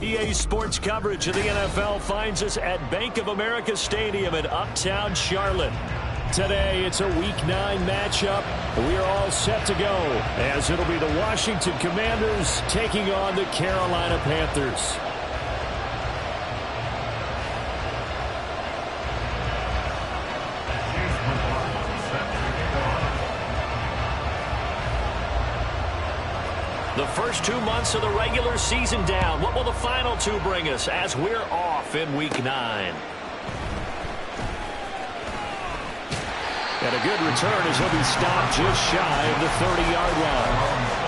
EA Sports coverage of the NFL finds us at Bank of America Stadium in Uptown Charlotte. Today, it's a Week 9 matchup. We are all set to go, as it'll be the Washington Commanders taking on the Carolina Panthers. The first 2 months of the regular season down. What will the final two bring us as we're off in Week 9? And a good return as he'll be stopped just shy of the 30-yard line.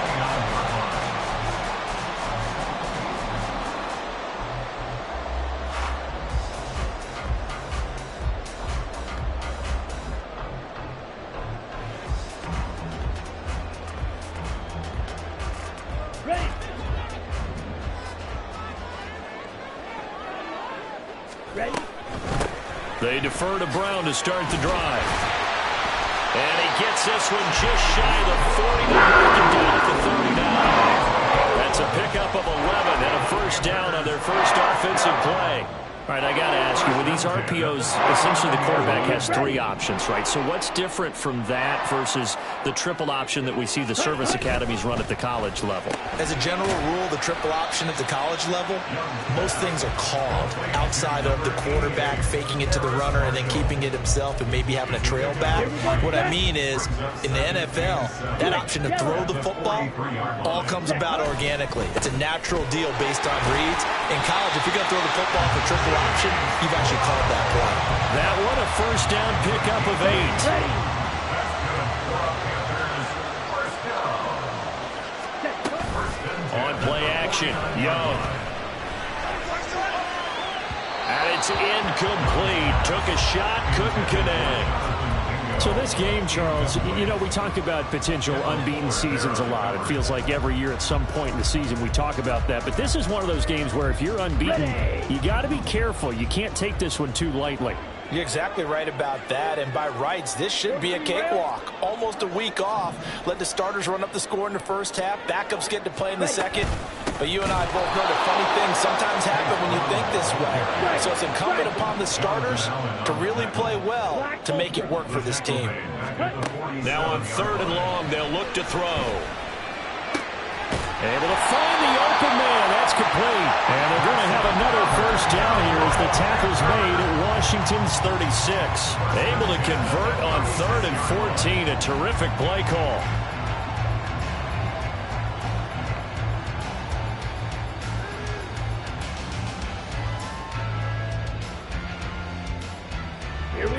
They defer to Brown to start the drive. And he gets this one just shy of the 40 to break it down at the 39. That's a pickup of 11 and a first down on their first offensive play. All right, I got to ask you, with these RPOs, essentially the quarterback has 3 options, right? So what's different from that versus the triple option that we see the service academies run at the college level? As a general rule, the triple option at the college level, most things are called outside of the quarterback faking it to the runner and then keeping it himself and maybe having a trail back. What I mean is, in the NFL, that option to throw the football all comes about organically. It's a natural deal based on reads. In college, if you're going to throw the football for triple option, you've actually called that play. That one a first down pickup of 8. On play action, Young. And it's incomplete. Took a shot, couldn't connect. So this game, Charles, you know, we talk about potential unbeaten seasons a lot. It feels like every year at some point in the season we talk about that. But this is one of those games where if you're unbeaten, you got to be careful. You can't take this one too lightly. You're exactly right about that, and by rights, this should be a cakewalk. Almost a week off. Let the starters run up the score in the first half. Backups get to play in the second. But you and I both know the funny things sometimes happen when you think this way. So it's incumbent upon the starters to really play well to make it work for this team. Now on 3rd and long, they'll look to throw. Able to find the open man. That's complete. And they're going to have another first down here as the tackle's made at Washington's 36. Able to convert on 3rd and 14. A terrific play call.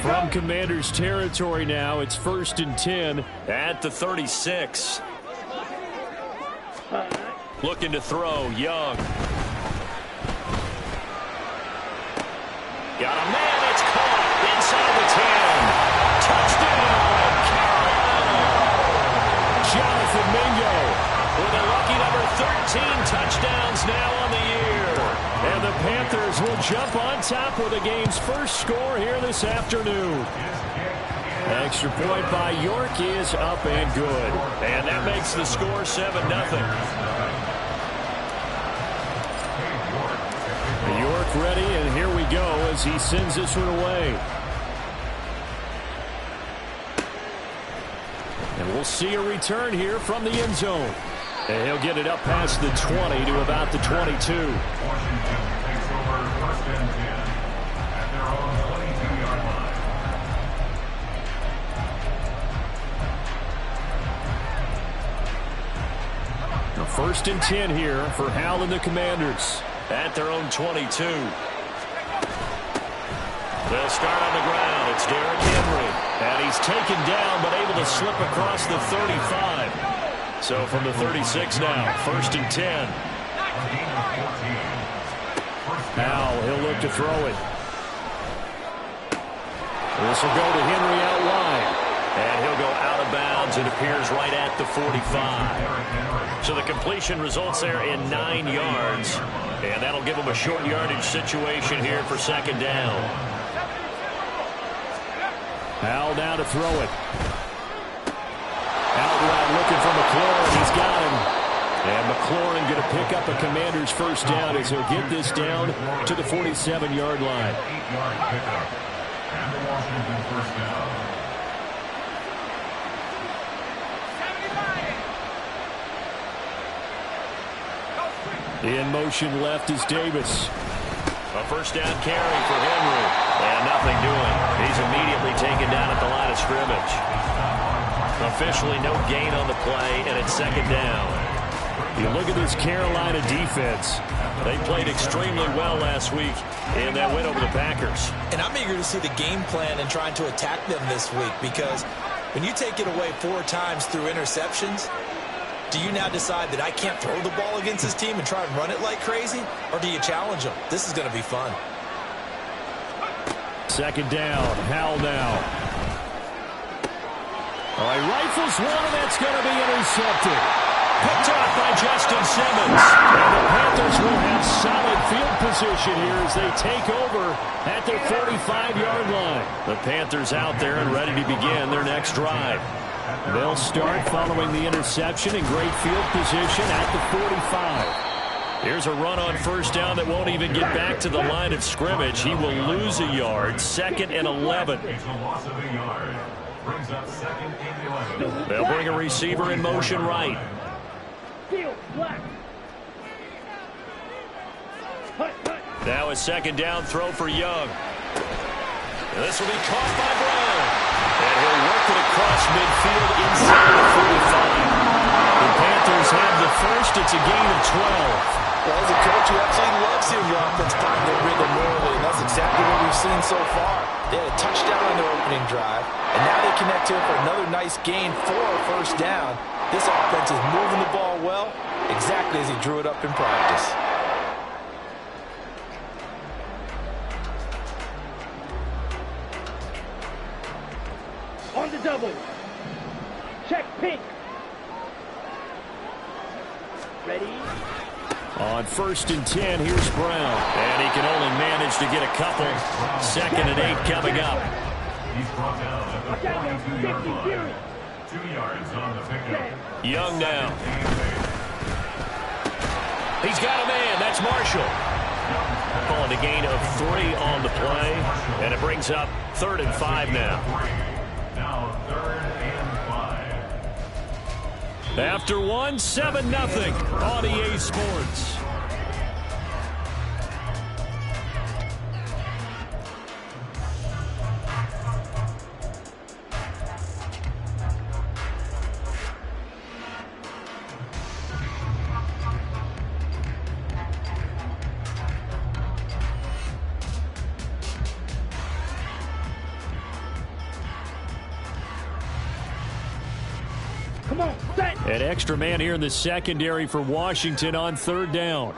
From Commanders territory now, it's 1st and 10 at the 36. Looking to throw, Young. Got a man, it's caught inside the 10. Touchdown, Carolina. Jonathan Mingo with a lucky number 13 touchdowns now on the year. And the Panthers will jump on top with the game's first score here this afternoon. Extra point by York is up and good. And that makes the score 7-0. York ready, and here we go as he sends this one away. And we'll see a return here from the end zone. And he'll get it up past the 20 to about the 22. Now 1st and 10 here for Hal and the Commanders at their own 22. They'll start on the ground. It's Derrick Henry. And he's taken down but able to slip across the 35. So from the 36 now, 1st and 10. Now he'll look to throw it. This will go to Henry out wide. And he'll go out of bounds. It appears right at the 45. So the completion results there in 9 yards. And that'll give him a short yardage situation here for 2nd down. Hal now to throw it. Outright looking for McLaurin. He's got him. And McLaurin going to pick up a Commander's first down as he'll get this down to the 47-yard line. And the Washington first down. In motion left is Davis. A first down carry for Henry. And nothing doing. He's immediately taken down at the line of scrimmage. Officially no gain on the play, and it's second down. You look at this Carolina defense. They played extremely well last week in that win over the Packers. And I'm eager to see the game plan and trying to attack them this week, because when you take it away 4 times through interceptions, do you now decide that I can't throw the ball against this team and try and run it like crazy? Or do you challenge them? This is going to be fun. Second down. Howell now. All right, rifles one, and that's going to be intercepted. Picked off by Justin Simmons. And the Panthers will have solid field position here as they take over at their 45-yard line. The Panthers out there and ready to begin their next drive. They'll start following the interception in great field position at the 45. Here's a run on first down that won't even get back to the line of scrimmage. He will lose a yard. 2nd and 11. They'll bring a receiver in motion right. Now a second down throw for Young. And this will be caught by Brown. And he'll work it across midfield inside the 45. The Panthers have the first. It's a gain of 12. Well, as a coach, you absolutely love seeing your offense find their rhythm early, and that's exactly what we've seen so far. They had a touchdown on their opening drive, and now they connect here for another nice gain for a first down. This offense is moving the ball well, exactly as he drew it up in practice. On the double. Check pink. Ready? On 1st and 10, here's Brown. And he can only manage to get a couple. 2nd and 8 coming up. He's brought down at the 42-yard line. 2 yards on the pickup. Young now. He's got a man. That's Marshall. Calling a gain of 3 on the play. And it brings up 3rd and 5 now. Now 3rd and 5. After 1, 7-0 on EA Sports. An extra man here in the secondary for Washington on 3rd down.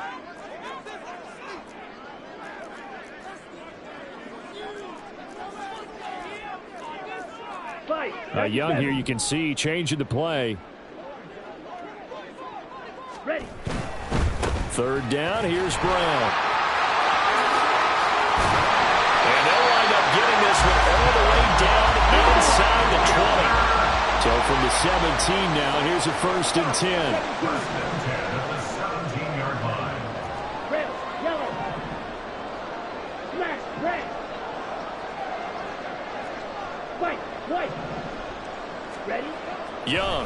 Young here, you can see, changing the play. Ready. 3rd down, here's Brown. And they'll wind up getting this one all the way down inside the 20. So from the 17 now, here's a 1st and 10. 1st and 10 at the 17-yard line. Red, yellow. Black, red. White. Ready? Young.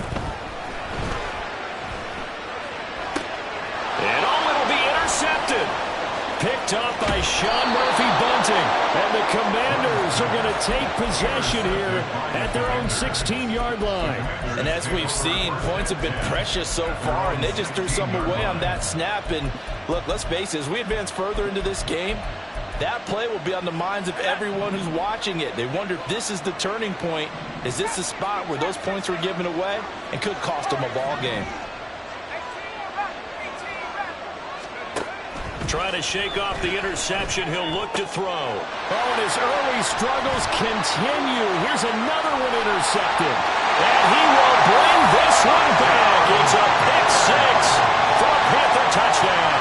And it'll be intercepted. Picked off by Sean Murphy-Bunting. And the Commanders are going to take possession here at their own 16-yard line. And as we've seen, points have been precious so far, and they just threw some away on that snap. And look, let's face it, as we advance further into this game, that play will be on the minds of everyone who's watching it. They wonder if this is the turning point. Is this the spot where those points were given away and could cost them a ball game? Trying to shake off the interception. He'll look to throw. Oh, and his early struggles continue. Here's another one intercepted. And he will bring this one back. It's a pick 6 for a Panther touchdown.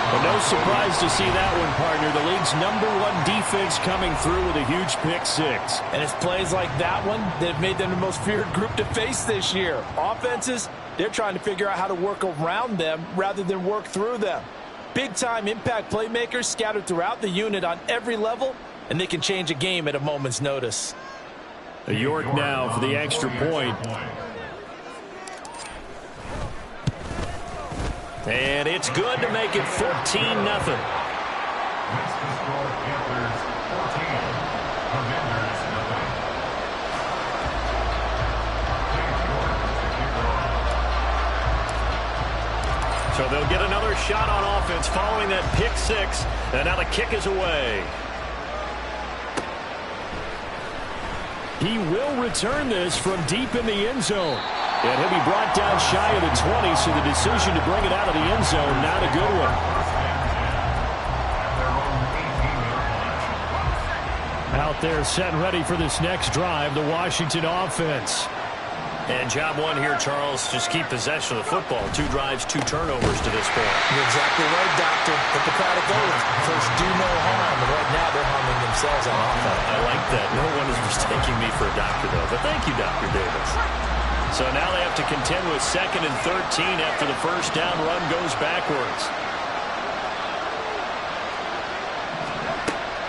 But no No surprise to see that one, partner. The league's #1 defense coming through with a huge pick six. And it's plays like that one that have made them the most feared group to face this year. Offenses, they're trying to figure out how to work around them rather than work through them. Big-time impact playmakers scattered throughout the unit on every level, and they can change a game at a moment's notice. York now for the extra point. And it's good to make it 14-0. So they'll get another shot on offense following that pick six. And now the kick is away. He will return this from deep in the end zone. And he'll be brought down shy of the 20, so the decision to bring it out of the end zone, not a good one. Out there set and ready for this next drive, the Washington offense. And job one here, Charles, just keep possession of the football. 2 drives, 2 turnovers to this point. You're exactly right, Doctor. Hippocratic oath. First, do no harm. And right now, they're harming themselves on offense. I like that. No one is mistaking me for a doctor, though. But thank you, Dr. Davis. So now they have to contend with 2nd and 13 after the first down run goes backwards.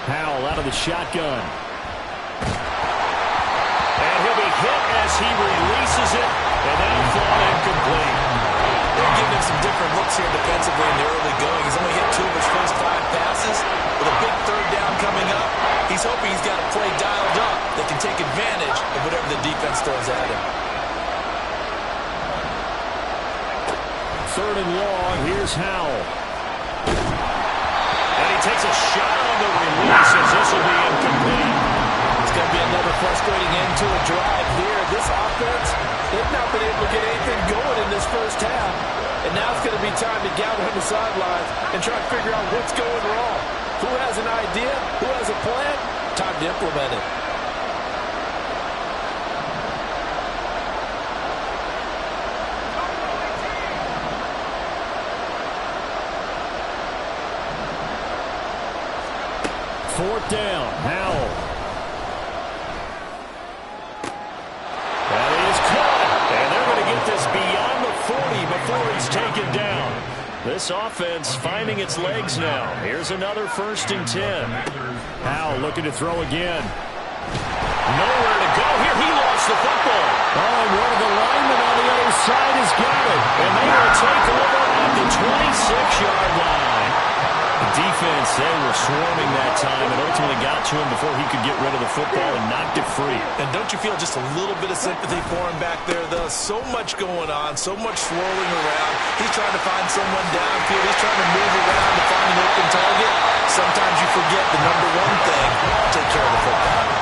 Howell out of the shotgun. And he'll be hit as he releases it, and that'll fall incomplete. They're giving him some different looks here defensively in the early going. He's only hit 2 of his first 5 passes. With a big 3rd down coming up, he's hoping he's got a play dialed up that can take advantage of whatever the defense throws at him. 3rd and long, here's Howell. And he takes a shot on the release as this will be incomplete. It's going to be another frustrating end to a drive here. This offense, they've not been able to get anything going in this first half. And now it's going to be time to gather on the sidelines and try to figure out what's going wrong. Who has an idea? Who has a plan? Time to implement it. Fourth down, Howell. That is caught. And they're going to get this beyond the 40 before he's taken down. This offense finding its legs now. Here's another 1st and 10. Howell looking to throw again. Nowhere to go here. He lost the football. Oh, and one of the linemen on the other side has got it. And they will take over at the 26-yard line. The defense, they were swarming that time and ultimately got to him before he could get rid of the football and knocked it free. And don't you feel just a little bit of sympathy for him back there, though? So much going on, so much swirling around. He's trying to find someone downfield. He's trying to move around to find an open target. Sometimes you forget the #1 thing, take care of the football.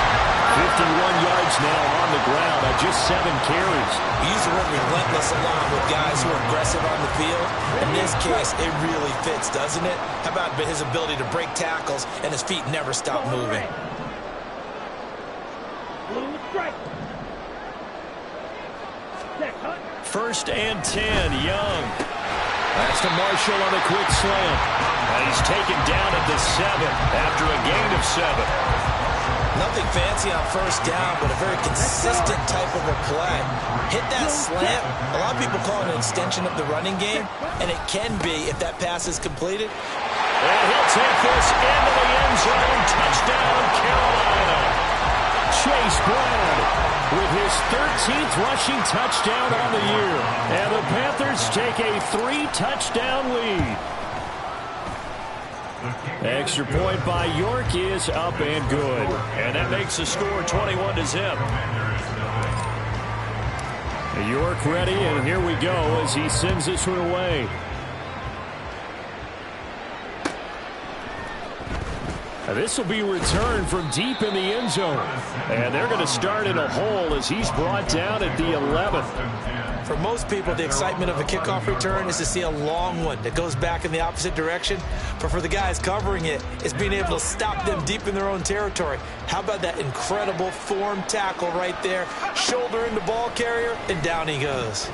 51 yards now on the ground on just 7 carries. We use the word relentless a lot with guys who are aggressive on the field. In this case, it really fits, doesn't it? How about his ability to break tackles and his feet never stop moving? Blue strike. Set, cut. 1st and 10, Young. That's to Marshall on the quick slant. And he's taken down at the 7 after a gain of 7. Nothing fancy on 1st down, but a very consistent type of a play. Hit that slant. A lot of people call it an extension of the running game, and it can be if that pass is completed. And he'll take this into the end zone. Touchdown, Carolina. Chase Brown with his 13th rushing touchdown on the year. And the Panthers take a 3-touchdown lead. Extra point by York is up and good. And that makes the score 21-0. York ready, and here we go as he sends this one away. This will be returned from deep in the end zone. And they're going to start in a hole as he's brought down at the 11th. For most people, the excitement of a kickoff return is to see a long one that goes back in the opposite direction. But for the guys covering it, it's being able to stop them deep in their own territory. How about that incredible form tackle right there? Shoulder in the ball carrier, and down he goes.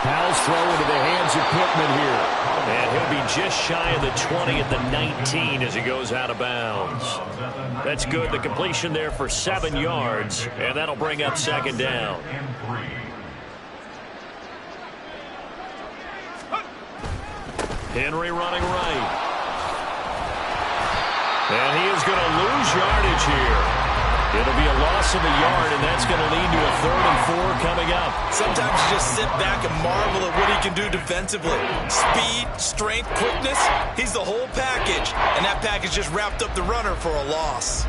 Howell's throw into the hands yards equipment here. And he'll be just shy of the 20 at the 19 as he goes out of bounds. That's good. The completion there for 7 yards, and that'll bring up second down. Henry running right. And he is going to lose yardage here. It'll be a loss of a yard, and that's going to lead to a 3rd and 4 coming up. Sometimes you just sit back and marvel at what he can do defensively. Speed, strength, quickness, he's the whole package. And that package just wrapped up the runner for a loss.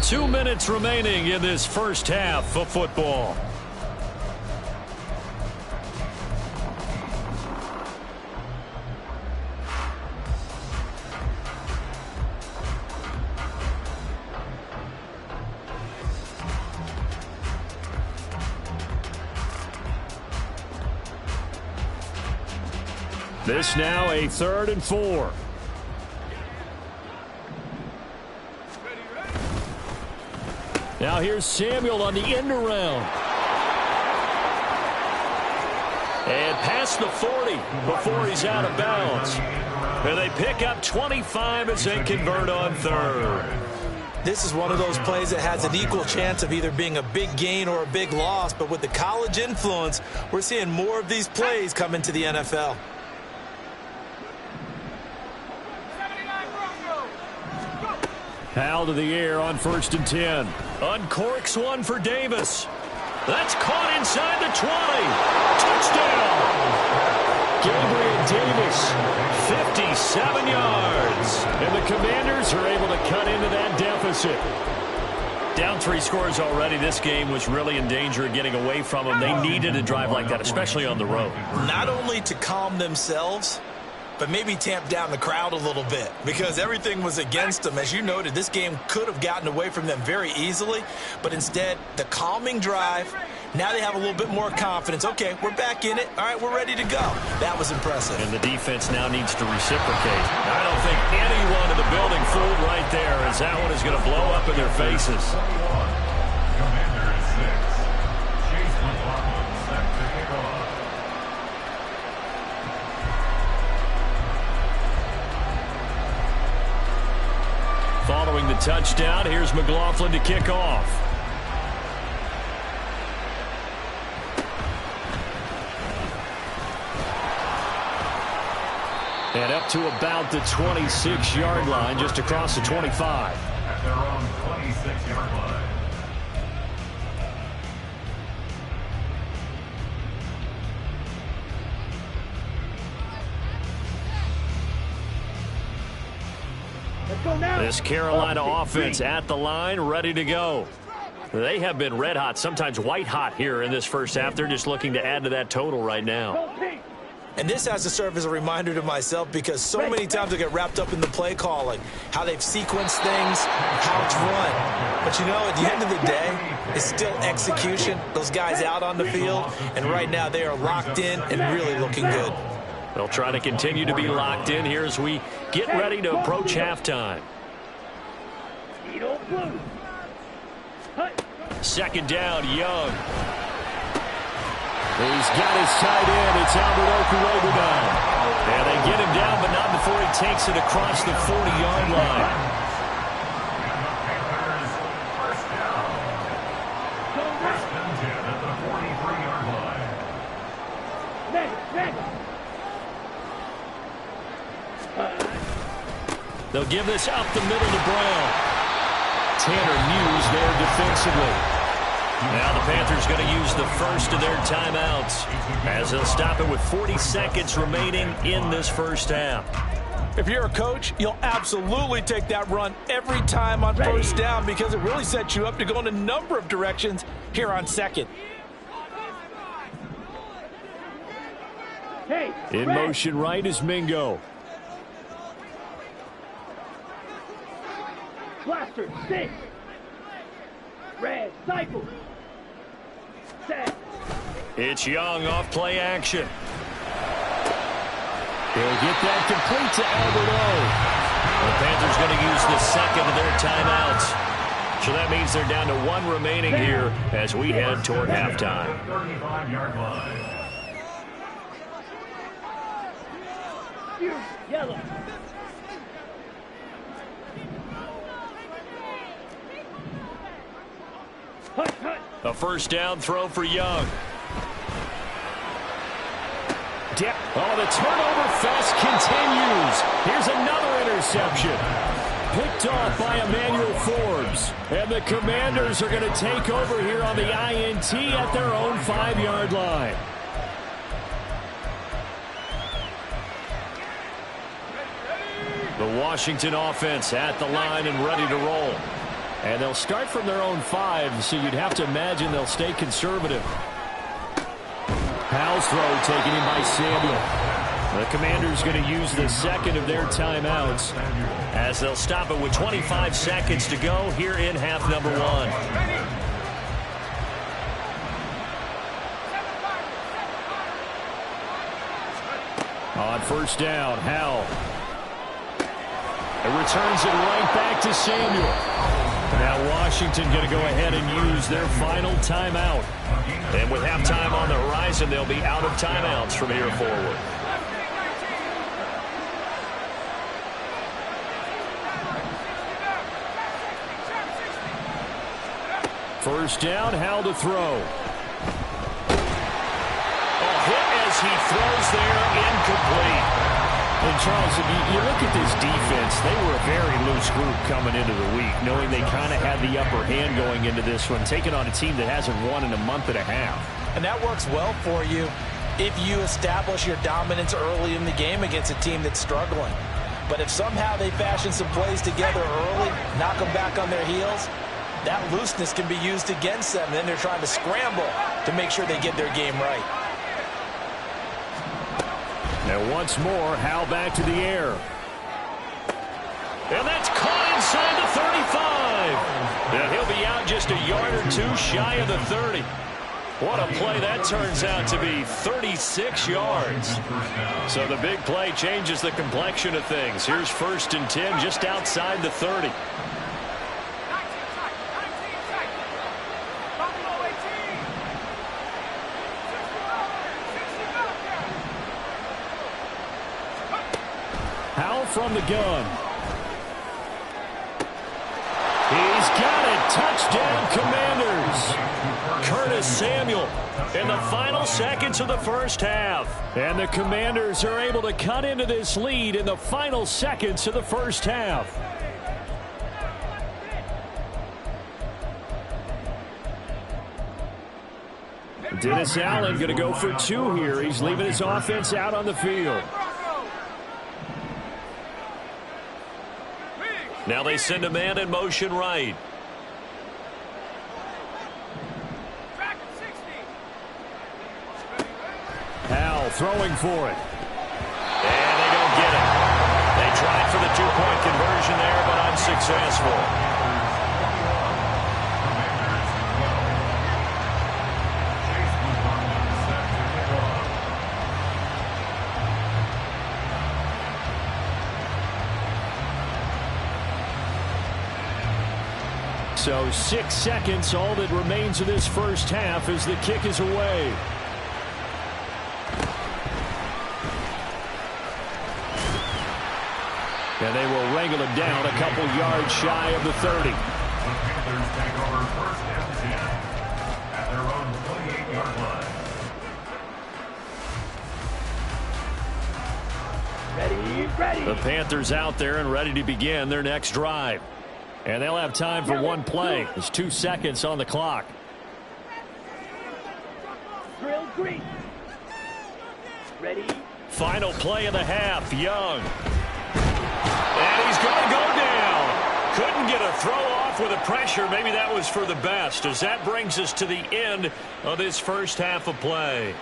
Two minutes remaining in this first half of football. This now a 3rd and 4. Now here's Samuel on the end around. And past the 40 before he's out of bounds. And they pick up 25 as they convert on 3rd. This is one of those plays that has an equal chance of either being a big gain or a big loss. But with the college influence, we're seeing more of these plays come into the NFL. Hal to the air on 1st and 10. Uncorks one for Davis. That's caught inside the 20. Touchdown! Gabriel Davis, 57 yards. And the Commanders are able to cut into that deficit. Down 3 scores already. This game was really in danger of getting away from them. They needed a drive like that, especially on the road. Not only to calm themselves, but maybe tamp down the crowd a little bit because everything was against them. As you noted, this game could have gotten away from them very easily, but instead, the calming drive, now they have a little bit more confidence. Okay, we're back in it. All right, we're ready to go. That was impressive. And the defense now needs to reciprocate. I don't think anyone in the building fooled right there as that one is going to blow up in their faces. Following the touchdown, here's McLaughlin to kick off. And up to about the 26-yard line, just across the 25. At their own 26-yard line. This Carolina offense at the line, ready to go. They have been red hot, sometimes white hot here in this first half. They're just looking to add to that total right now. And this has to serve as a reminder to myself because so many times I get wrapped up in the play calling, how they've sequenced things, how it's run. But, you know, at the end of the day, it's still execution. Those guys out on the field, and right now they are locked in and really looking good. They'll try to continue to be locked in here as we get ready to approach halftime. Second down, Young. He's got his tight end. It's Albert Okurobudan. And they get him down, but not before he takes it across the 40-yard line. They'll give this up the middle to Brown. Tanner Muse there defensively. Now the Panthers going to use the first of their timeouts as they'll stop it with 40 seconds remaining in this first half. If you're a coach, you'll absolutely take that run every time on first down because it really sets you up to go in a number of directions here on second. In motion right is Mingo. Blaster, 6. Red, cycle. Set. It's Young off play action. They'll get that complete to Albert O. The Panthers going to use the second of their timeouts. So that means they're down to 1 remaining here as we head toward halftime. 35-yard line. Yellow. A first down throw for Young. Oh, the turnover fest continues. Here's another interception. Picked off by Emmanuel Forbes. And the Commanders are going to take over here on the INT at their own 5-yard line. The Washington offense at the line and ready to roll. And they'll start from their own 5, so you'd have to imagine they'll stay conservative. Powell's throw taken in by Samuel. The Commanders going to use the second of their timeouts as they'll stop it with 25 seconds to go here in half number 1. On first down, Howell. It returns it right back to Samuel. Now Washington going to go ahead and use their final timeout. And with halftime on the horizon, they'll be out of timeouts from here forward. First down, Howell to throw. A hit as he throws there, incomplete. And Charles, if you look at this defense, they were a very loose group coming into the week, knowing they kind of had the upper hand going into this one, taking on a team that hasn't won in a month and a half. And that works well for you if you establish your dominance early in the game against a team that's struggling. But if somehow they fashion some plays together early, knock them back on their heels, that looseness can be used against them. Then they're trying to scramble to make sure they get their game right. And once more, Howell back to the air. And that's caught inside the 35. And he'll be out just a yard or two shy of the 30. What a play that turns out to be, 36 yards. So the big play changes the complexion of things. Here's 1st and 10 just outside the 30. Howell from the gun. He's got it. Touchdown, Commanders. Curtis Samuel in the final seconds of the first half. And the Commanders are able to cut into this lead in the final seconds of the first half. Dennis Allen going to go for 2 here. He's leaving his offense out on the field. Now they send a man in motion right. Howell throwing for it. And they don't get it. They tried for the 2-point conversion there, but unsuccessful. So 6 seconds, all that remains of this first half as the kick is away. And they will wrangle it down a couple yards shy of the 30. The Panthers take over 1st and 10 at their own 28-yard line. Ready. The Panthers out there and ready to begin their next drive. And they'll have time for one play. There's 2 seconds on the clock. Drill green. Ready. Final play of the half, Young. And he's going to go down. Couldn't get a throw off with the pressure. Maybe that was for the best, as that brings us to the end of this first half of play.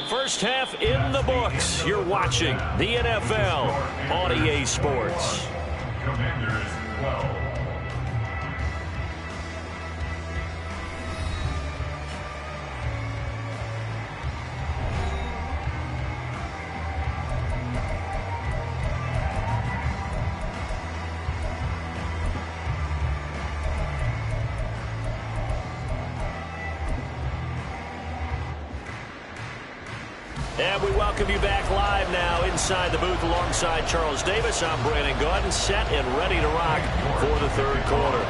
First half in the books. You're watching the NFL on EA Sports. Commanders 12. welcome you back live now inside the booth alongside Charles Davis. I'm Brandon Gaudin, set and ready to rock for the third quarter.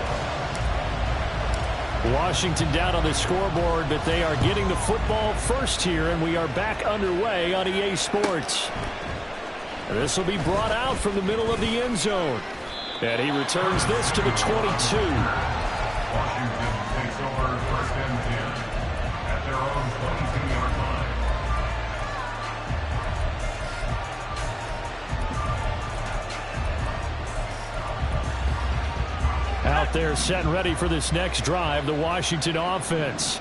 Washington down on the scoreboard, but they are getting the football first here, and we are back underway on EA Sports. This will be brought out from the middle of the end zone. And he returns this to the 22. Washington takes over first and 10 at their own 22-yard line. Out there set and ready for this next drive, the Washington offense.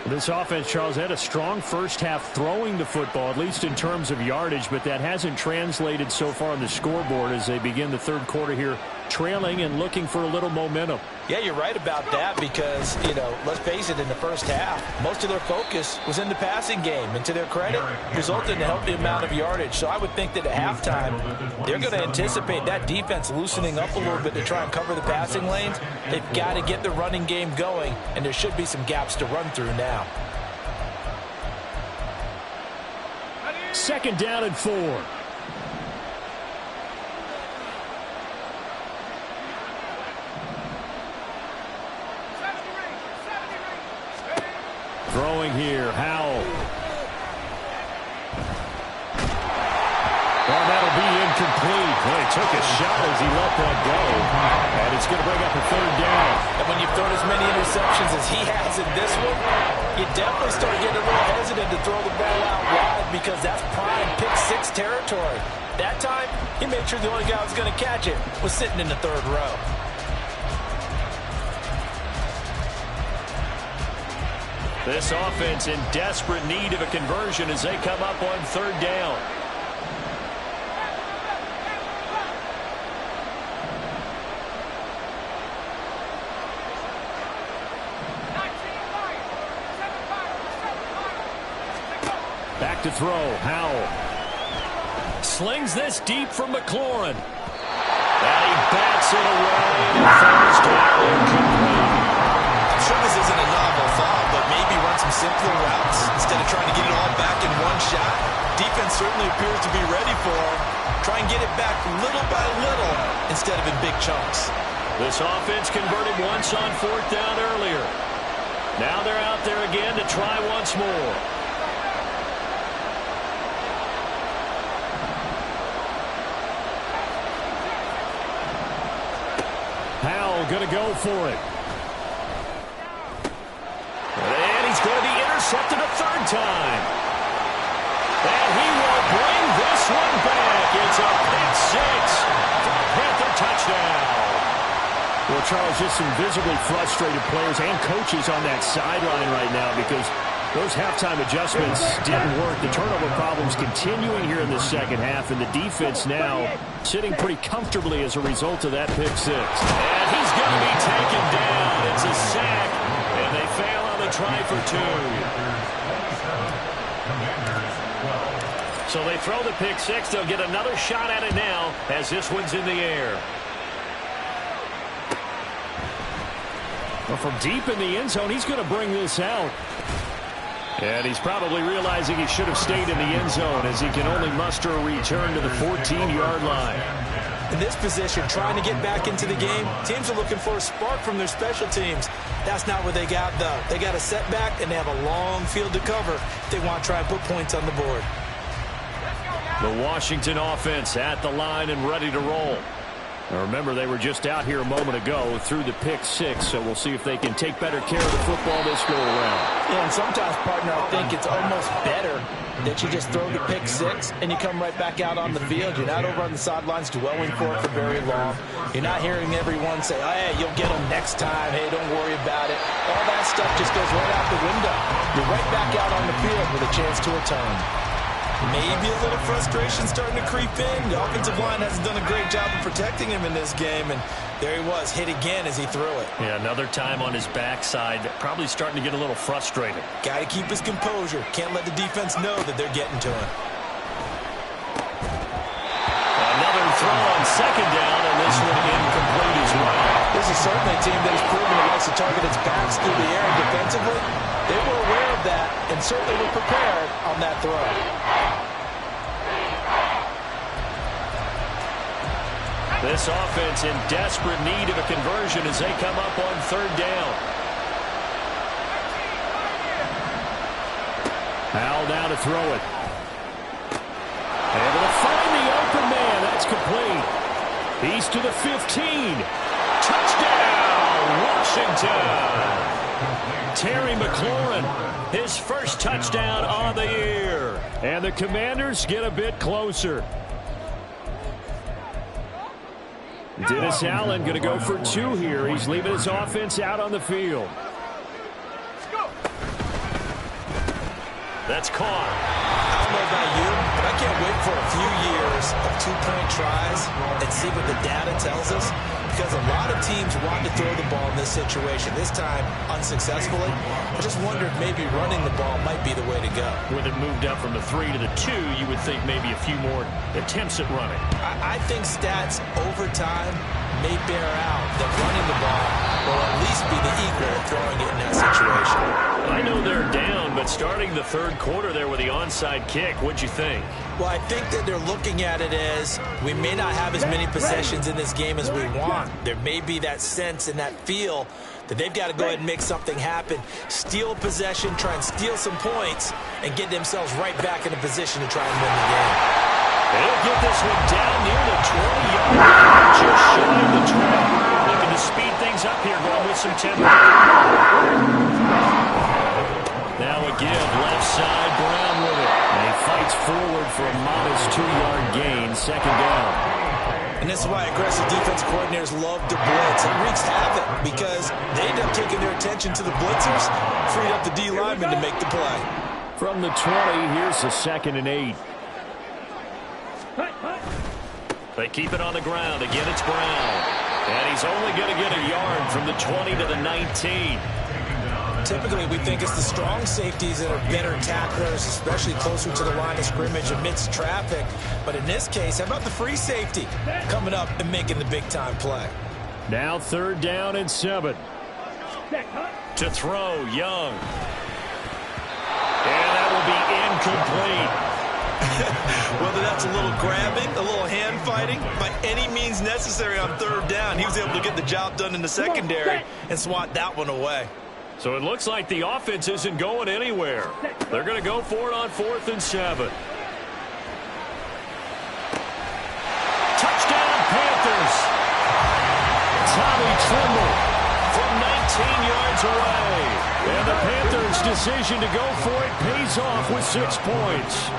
This offense, Charles, had a strong first half throwing the football, at least in terms of yardage, but that hasn't translated so far on the scoreboard as they begin the third quarter here, trailing and looking for a little momentum. Yeah, you're right about that because, let's face it, in the first half, most of their focus was in the passing game. And to their credit, resulted in a healthy amount of yardage. So I would think that at halftime, they're going to anticipate that defense loosening up a little bit to try and cover the passing lanes. They've got to get the running game going, and there should be some gaps to run through now. Second down and 4. Throwing here, Howell. Oh, that'll be incomplete. Well, he took a shot as he let that go. And it's going to bring up a third down. And when you've thrown as many interceptions as he has in this one, you definitely start getting a little hesitant to throw the ball out wide because that's prime pick-6 territory. That time, he made sure the only guy who was going to catch it was sitting in the third row. This offense in desperate need of a conversion as they come up on third down. Back to throw, Howell. Slings this deep from McLaurin. And he bats it away and falls down incomplete. I'm sure this isn't a novel thought, but maybe run some simpler routes instead of trying to get it all back in one shot. Defense certainly appears to be ready for him. Try and get it back little by little instead of in big chunks. This offense converted once on fourth down earlier. Now they're out there again to try once more. Howell going to go for it. And he's going to be intercepted a third time. And he will bring this one back. It's a pick-6 for a Panther touchdown. Well, Charles, just some visibly frustrated players and coaches on that sideline right now because those halftime adjustments didn't work. The turnover problems continuing here in the second half, and the defense now sitting pretty comfortably as a result of that pick-6. And he's going to be taken down. It's a sack, and they fail on the try for 2. So they throw the pick-6. They'll get another shot at it now as this one's in the air. Well, from deep in the end zone, he's going to bring this out. And he's probably realizing he should have stayed in the end zone as he can only muster a return to the 14-yard line. In this position, trying to get back into the game, teams are looking for a spark from their special teams. That's not what they got, though. They got a setback, and they have a long field to cover if they want to try and put points on the board. The Washington offense at the line and ready to roll. Now remember, they were just out here a moment ago through the pick-6, so we'll see if they can take better care of the football this go-around. Yeah, and sometimes, partner, I think it's almost better that you just throw the pick-6 and you come right back out on the field. You're not over on the sidelines dwelling for it for very long. You're not hearing everyone say, oh, hey, you'll get them next time. Hey, don't worry about it. All that stuff just goes right out the window. You're right back out on the field with a chance to atone. Maybe a little frustration starting to creep in. The offensive line hasn't done a great job of protecting him in this game, and there he was, hit again as he threw it. Yeah, another time on his backside, probably starting to get a little frustrated. Got to keep his composure. Can't let the defense know that they're getting to him. Another throw on second down, and this one incomplete as well. This is certainly a team that has proven it likes to target its backs through the air and defensively. They were aware of that and certainly were prepared on that throw. This offense in desperate need of a conversion as they come up on third down. Howell now to throw it. Able to find the open man. That's complete. He's to the 15. Touchdown, Washington. Terry McLaurin, his first touchdown on the year. And the Commanders get a bit closer. Dennis Allen going to go for 2 here. He's leaving his offense out on the field. That's caught. I don't know about you, but I can't wait for a few years of 2-point tries and see what the data tells us, because a lot of teams want to throw the ball in this situation, this time unsuccessfully. I just wonder if maybe running the ball might be the way to go. With it moved up from the 3 to the 2, you would think maybe a few more attempts at running. I think stats over time may bear out that running the ball will at least be the equal of throwing it in that situation. I know they're down, but starting the third quarter there with the onside kick, what'd you think? Well, I think that they're looking at it as we may not have as many possessions in this game as we want. There may be that sense and that feel that they've got to go ahead and make something happen, steal possession, try and steal some points, and get themselves right back in a position to try and win the game. They'll get this one down near the 20-yard line, just shy of the 12. Looking to speed things up here, going with some tempo. Now a give, left side, Brown with it. And he fights forward for a modest 2-yard gain, second down. And this is why aggressive defense coordinators love to blitz. It wreaks havoc because they end up taking their attention to the blitzers, freed up the D lineman to make the play. From the 20, here's the 2nd and 8. They keep it on the ground. Again, it's Brown. And he's only going to get a yard from the 20 to the 19. Typically, we think it's the strong safeties that are better tacklers, especially closer to the line of scrimmage amidst traffic. But in this case, how about the free safety coming up and making the big-time play? Now 3rd down and 7. To throw, Young. And that will be incomplete. Whether that's a little grabbing, a little hand fighting, by any means necessary on 3rd down, he was able to get the job done in the secondary and swat that one away. So it looks like the offense isn't going anywhere. They're going to go for it on 4th and 7. Touchdown, Panthers. Tommy Tremble from 19 yards away. And the Panthers' decision to go for it pays off with 6 points.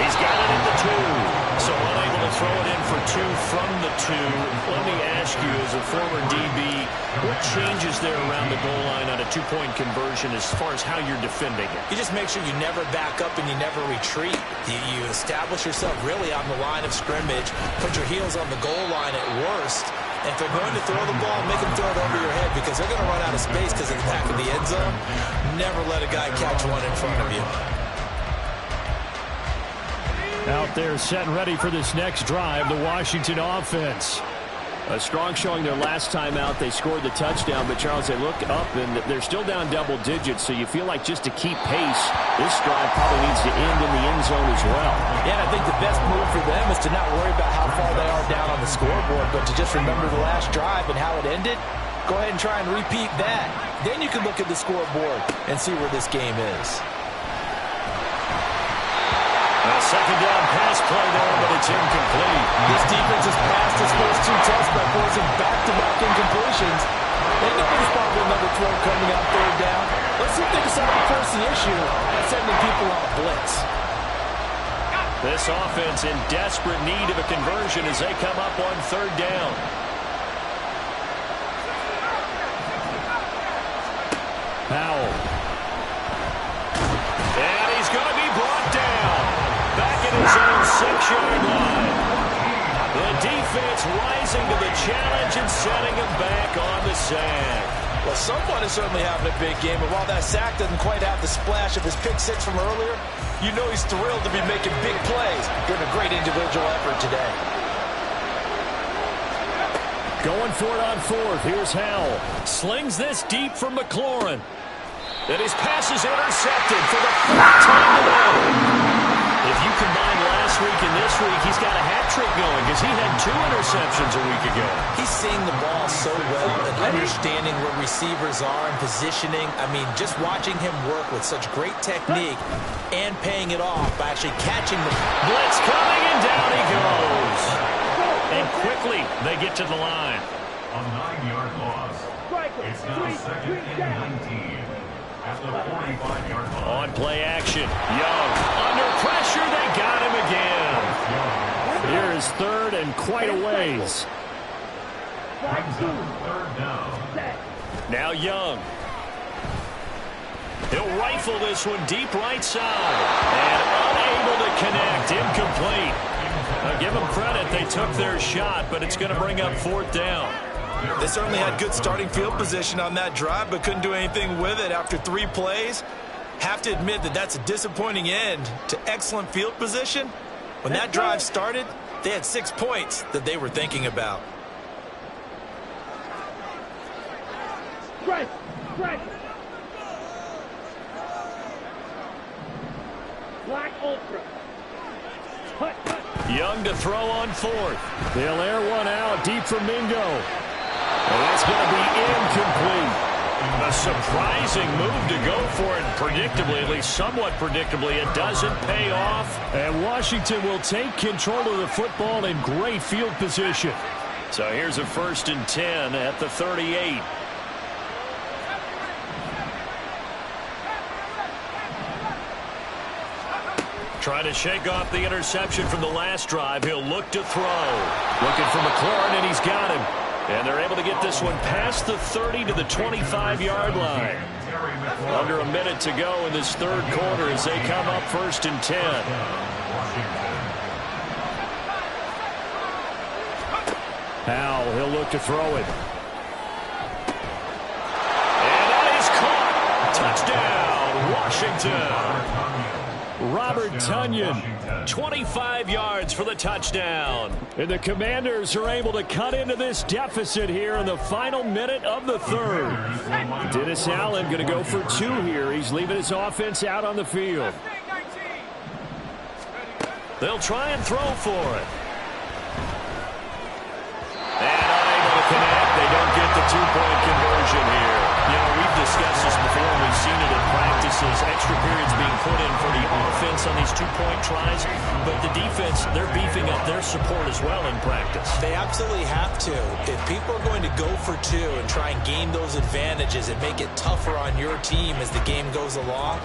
He's got it at the 2. So unable to throw it in for 2 from the 2. Let me ask you, as a former DB, what changes there around the goal line on a 2-point conversion as far as how you're defending it? You just make sure you never back up and you never retreat. You establish yourself really on the line of scrimmage, put your heels on the goal line at worst. And if they're going to throw the ball, make them throw it over your head because they're going to run out of space because of the back of the end zone. Never let a guy catch one in front of you. Out there set and ready for this next drive, the Washington offense. A strong showing their last time out. They scored the touchdown, but Charles, they look up and they're still down double digits, so you feel like just to keep pace, this drive probably needs to end in the end zone as well. Yeah, I think the best move for them is to not worry about how far they are down on the scoreboard, but to just remember the last drive and how it ended. Go ahead and try and repeat that. Then you can look at the scoreboard and see where this game is. A second down pass play there, but it's incomplete. This defense has passed its first 2 tests by forcing back-to-back incompletions. They know there's probably another throw coming out 3rd down. Let's see if they decide to force the issue by sending people on a blitz. This offense in desperate need of a conversion as they come up on 3rd down. Howell. And he's going to be brought down. Back at his own 6-yard line. The defense rising to the challenge and setting him back on the sack. Well, someone is certainly having a big game, and while that sack doesn't quite have the splash of his pick 6 from earlier, you know he's thrilled to be making big plays. Doing a great individual effort today. Going for it on 4th. Here's Howell. Slings this deep from McLaurin. And his pass is intercepted for the 4th time today. If you combine last week and this week, he's got a hat trick going because he had 2 interceptions a week ago. He's seeing the ball so well and understanding where receivers are and positioning. I mean, just watching him work with such great technique and paying it off by actually catching the blitz coming, and down he goes. And quickly, they get to the line. A 9-yard loss. It's now 2nd and 19 at the 45-yard line. On play action, Young under pressure. They got him again. Here is 3rd and quite a ways. Brings up 3rd down. Now Young. He'll rifle this one deep right side. And unable to connect. Incomplete. Now give them credit. They took their shot, but it's going to bring up 4th down. They certainly had good starting field position on that drive, but couldn't do anything with it after 3 plays. Have to admit that that's a disappointing end to excellent field position. When that drive started, they had 6 points that they were thinking about. Press. Black Ultra. Cut. Young to throw on 4th. They'll air one out deep for Mingo. And that's going to be incomplete. A surprising move to go for it. Predictably, at least somewhat predictably, it doesn't pay off. And Washington will take control of the football in great field position. So here's a 1st and 10 at the 38. Trying to shake off the interception from the last drive. He'll look to throw. Looking for McLaurin, and he's got him. And they're able to get this one past the 30 to the 25-yard line. Under a minute to go in this 3rd quarter as they come up 1st and 10. Howell, he'll look to throw it. And that is caught. Touchdown, Washington. Robert Tonyan, 25 yards for the touchdown. And the Commanders are able to cut into this deficit here in the final minute of the 3rd. Dennis Allen going to go for 2 here. He's leaving his offense out on the field. They'll try and throw for it. And unable to connect. They don't get the 2-point conversion here. You know, we've discussed this before. We've seen it in practices. Extra periods being put in for the offense on these 2-point tries. But the defense, they're beefing up their support as well in practice. They absolutely have to. If people are going to go for 2 and try and gain those advantages and make it tougher on your team as the game goes along,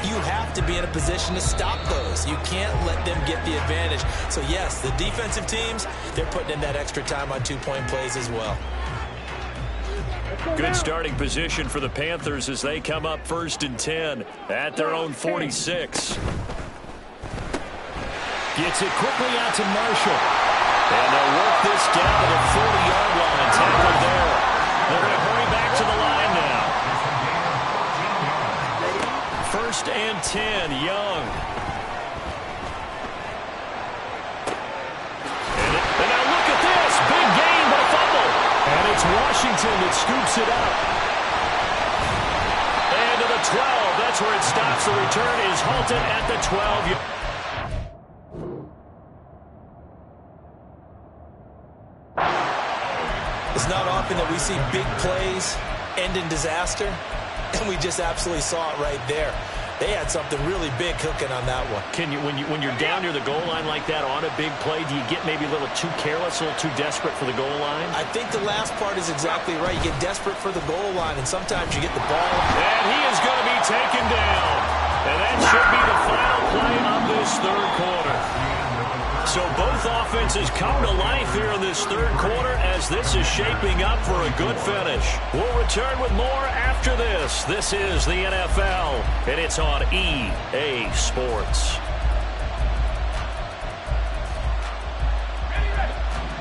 you have to be in a position to stop those. You can't let them get the advantage. So, yes, the defensive teams, they're putting in that extra time on 2-point plays as well. Good starting position for the Panthers as they come up 1st and 10 at their own 46. Gets it quickly out to Marshall. And they'll work this down to the 40-yard line. Tackled there. They're going to hurry back to the line now. 1st and 10, Young. And now look at this. Big gain, but a fumble. And it's Washington that scoops it up. And to the 12. That's where it stops. The return is halted at the 12. It's not often that we see big plays end in disaster, and we just absolutely saw it right there. They had something really big cooking on that one. Can you, when you're down near the goal line like that on a big play, do you get maybe a little too careless, a little too desperate for the goal line? I think the last part is exactly right. You get desperate for the goal line, and sometimes you get the ball. And he is going to be taken down. And that should be the final play of this 3rd quarter. So both offenses come to life here in this 3rd quarter as this is shaping up for a good finish. We'll return with more after this. This is the NFL, and it's on EA Sports.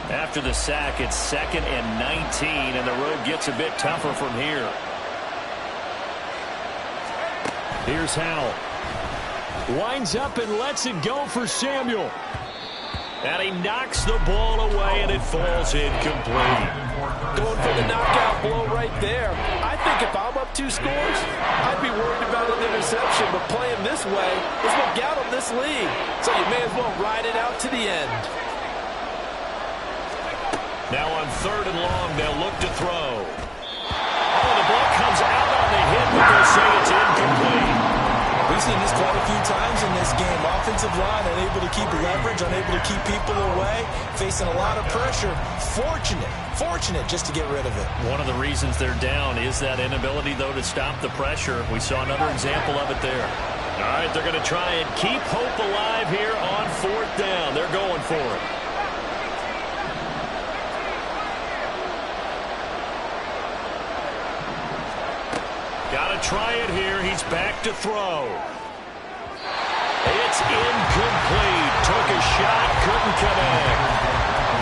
After the sack, it's 2nd and 19, and the road gets a bit tougher from here. Here's Howell. Winds up and lets it go for Samuel. And he knocks the ball away. try, and it falls incomplete. Going for the knockout blow right there. I think if I'm up 2 scores, I'd be worried about an interception, but playing this way is what got him this lead. So you may as well ride it out to the end. Now on 3rd and long, they'll look to throw. Oh, the ball comes out on the hit, but they'll say it's incomplete. We've seen this quite a few times in this game. Offensive line unable to keep leverage, unable to keep people away, facing a lot of pressure. Fortunate just to get rid of it. One of the reasons they're down is that inability, though, to stop the pressure. We saw another example of it there. All right, they're going to try and keep hope alive here on 4th down. They're going for it. Got to try it here. He's back to throw. It's incomplete. Took a shot, couldn't connect.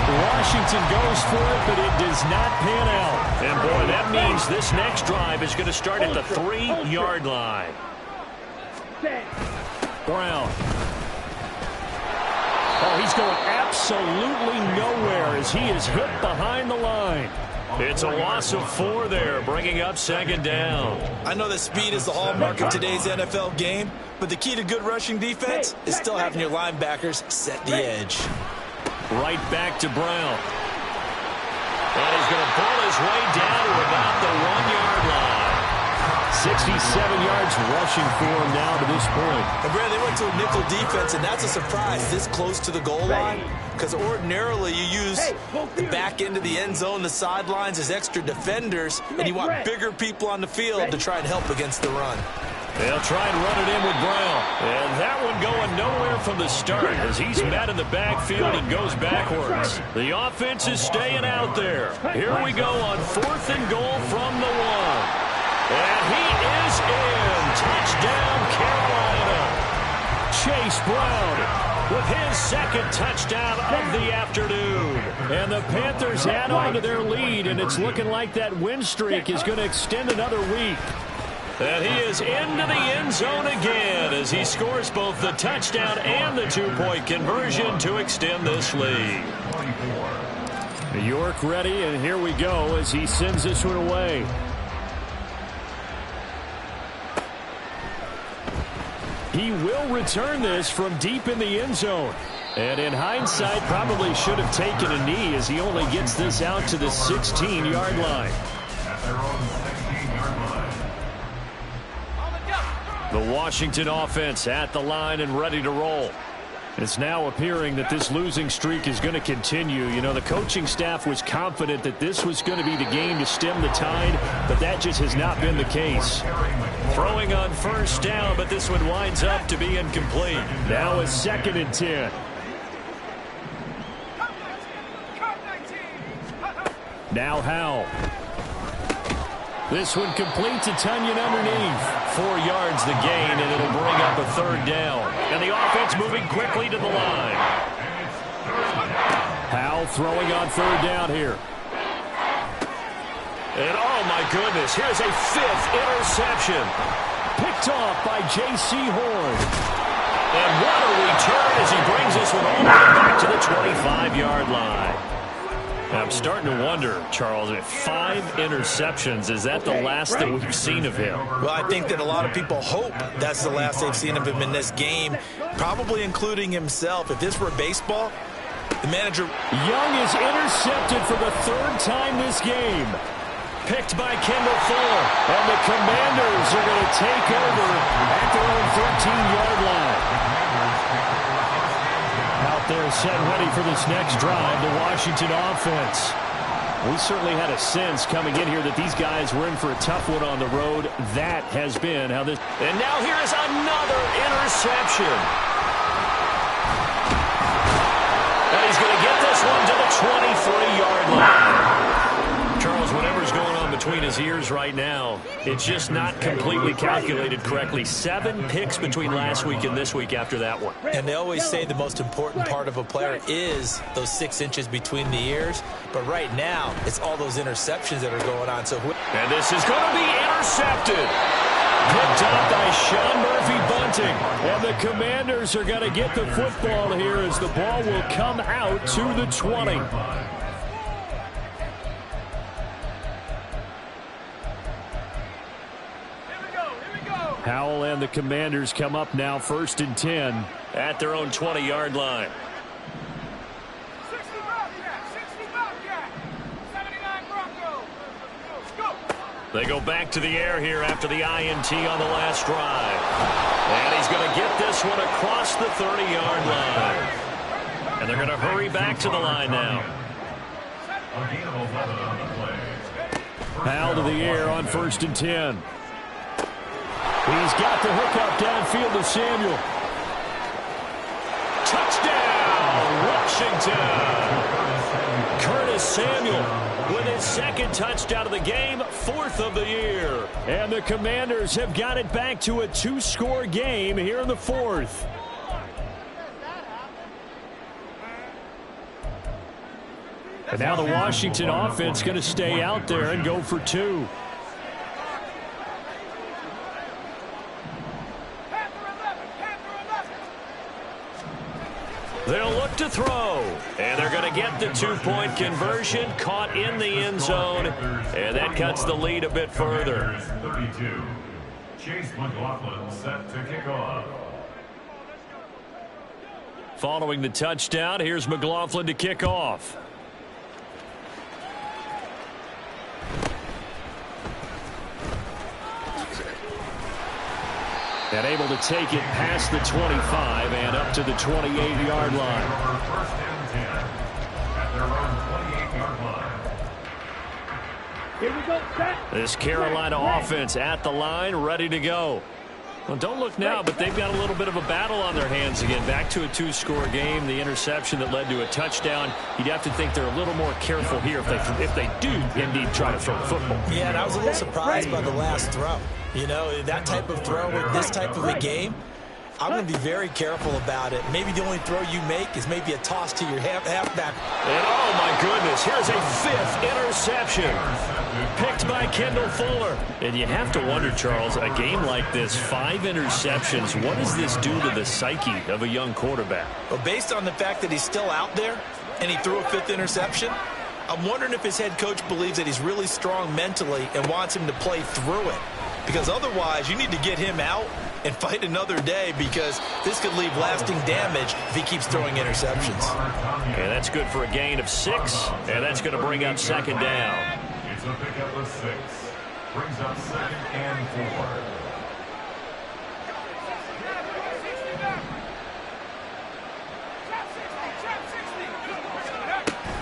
Washington goes for it, but it does not pan out. And, boy, that means this next drive is going to start at the 3-yard line. Brown. Oh, he's going absolutely nowhere as he is hit behind the line. It's a loss of 4 there, bringing up 2nd down. I know that speed is the hallmark of today's NFL game, but the key to good rushing defense is still having your linebackers set the edge. Right back to Brown. And he's going to pull his way down to about the 1-yard line. 67 yards rushing for him now to this point. And Brad, they went to a nickel defense, and that's a surprise this close to the goal line, because ordinarily you use the back end of the end zone, the sidelines as extra defenders, and you want bigger people on the field to try and help against the run. They'll try and run it in with Brown. And that one going nowhere from the start as he's met in the backfield and goes backwards. The offense is staying out there. Here we go on 4th and goal from the 1. And he is in. Touchdown, Carolina. Chase Brown with his 2nd touchdown of the afternoon. And the Panthers add on to their lead, and it's looking like that win streak is going to extend another week. And he is into the end zone again as he scores both the touchdown and the 2-point conversion to extend this lead. York ready, and here we go as he sends this one away. He will return this from deep in the end zone. And in hindsight, probably should have taken a knee as he only gets this out to the 16-yard line. The Washington offense at the line and ready to roll. It's now appearing that this losing streak is going to continue. You know, the coaching staff was confident that this was going to be the game to stem the tide, but that just has not been the case. Throwing on 1st down, but this one winds up to be incomplete. Now a 2nd and 10. Now Howell. This one complete to Tunyon underneath. 4 yards the gain, and it'll bring up a 3rd down. And the offense moving quickly to the line. Howell throwing on 3rd down here. And oh my goodness, here's a 5th interception. Picked off by J.C. Horn. And what a return as he brings this one all the way back to the 25-yard line. I'm starting to wonder, Charles, if 5 interceptions, is that the last that we've seen of him? Well, I think that a lot of people hope that's the last they've seen of him in this game, probably including himself. If this were baseball, the manager... Young is intercepted for the 3rd time this game. Picked by Kendall Fuller. And the Commanders are going to take over at their own 13-yard line. Out there set ready for this next drive, the Washington offense. We certainly had a sense coming in here that these guys were in for a tough one on the road. That has been how this... And now here is another interception. And he's going to get this one to the 23-yard line. Charles, whatever's going on between his ears right now, it's just not completely calculated correctly. 7 picks between last week and this week after that one. And they always say the most important part of a player is those 6 inches between the ears. But right now, it's all those interceptions that are going on. So, and this is going to be intercepted. Picked up by Sean Murphy-Bunting. And the Commanders are going to get the football here as the ball will come out to the 20. Howell and the Commanders come up now 1st and 10 at their own 20-yard line. They go back to the air here after the INT on the last drive. And he's going to get this one across the 30-yard line. And they're going to hurry back to the line now. Howell to the air on 1st and 10. He's got the hookup downfield to Samuel. Touchdown, Washington. Curtis Samuel with his 2nd touchdown of the game, 4th of the year. And the Commanders have got it back to a 2-score game here in the 4th. And now the Washington offense going to stay out there and go for 2. They'll look to throw, and they're going to get the 2-point conversion, caught in the end zone, and that cuts the lead a bit further. 32. Chase McLaughlin set to kick off. Following the touchdown, here's McLaughlin to kick off. And able to take it past the 25 and up to the 28-yard line. First and 10 at their own 28-yard line. Here we go, set. This Carolina offense at the line, ready to go. Well, don't look now, but they've got a little bit of a battle on their hands again. Back to a 2-score game. The interception that led to a touchdown. You'd have to think they're a little more careful here if they do indeed try to throw the football. Yeah, and I was a little surprised by the last throw. You know, that type of throw with this type of a game, I'm going to be very careful about it. Maybe the only throw you make is maybe a toss to your halfback. And oh my goodness, here's a 5th interception. Picked by Kendall Fuller. And you have to wonder, Charles, a game like this, 5 interceptions, what does this do to the psyche of a young quarterback? Well, based on the fact that he's still out there and he threw a 5th interception, I'm wondering if his head coach believes that he's really strong mentally and wants him to play through it. Because otherwise, you need to get him out and fight another day, because this could leave lasting damage if he keeps throwing interceptions. And that's good for a gain of 6, and that's going to bring up 2nd down. It's a pickup of 6. Brings up 2nd and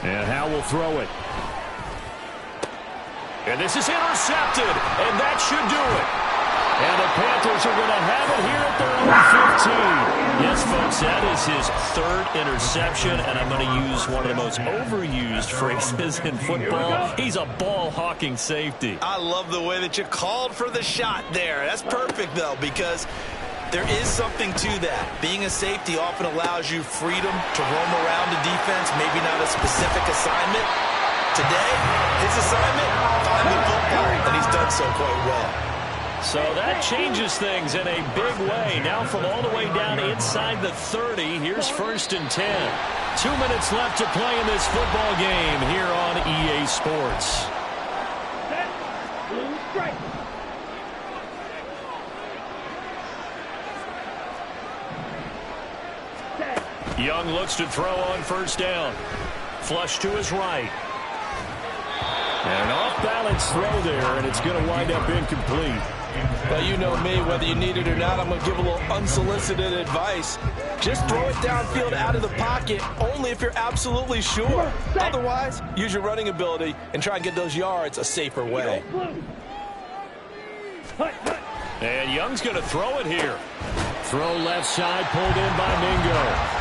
4. And Howell will throw it. And this is intercepted, and that should do it. And the Panthers are going to have it here at their own 15. Yes, folks, that is his 3rd interception, and I'm going to use one of the most overused phrases in football. He's a ball-hawking safety. I love the way that you called for the shot there. That's perfect, though, because there is something to that. Being a safety often allows you freedom to roam around the defense, maybe not a specific assignment. Today, his assignment, find the football, and he's done so quite well. So that changes things in a big way. Now from all the way down inside the 30, here's 1st and 10. 2 minutes left to play in this football game here on EA Sports. Set. Blue strike. Set. Young looks to throw on 1st down. Flush to his right. An off-balance throw there, and it's going to wind up incomplete. Well, you know me, whether you need it or not, I'm going to give a little unsolicited advice. Just throw it downfield out of the pocket, only if you're absolutely sure. Otherwise, use your running ability and try and get those yards a safer way. And Young's going to throw it here. Throw left side, pulled in by Mingo.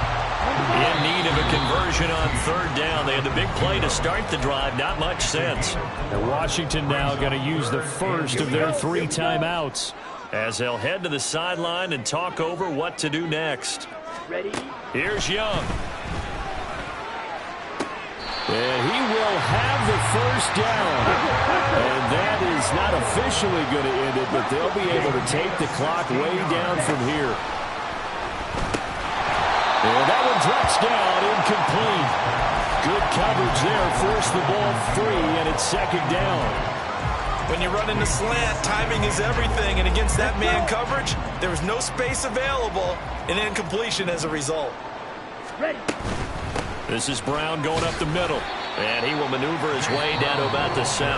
In need of a conversion on 3rd down. They had the big play to start the drive. Not much sense. And Washington now going to use the first of their 3 timeouts, as they'll head to the sideline and talk over what to do next. Ready? Here's Young. And he will will have the first down. And that is not officially going to end it, but they'll be able to take the clock way down from here. And that one drops down, incomplete. Good coverage there, forced the ball free, and it's second down. When you run into slant, timing is everything, and against that man coverage, there was no space available, and incompletion as a result. Ready. This is Brown going up the middle, and he will maneuver his way down to about the 7.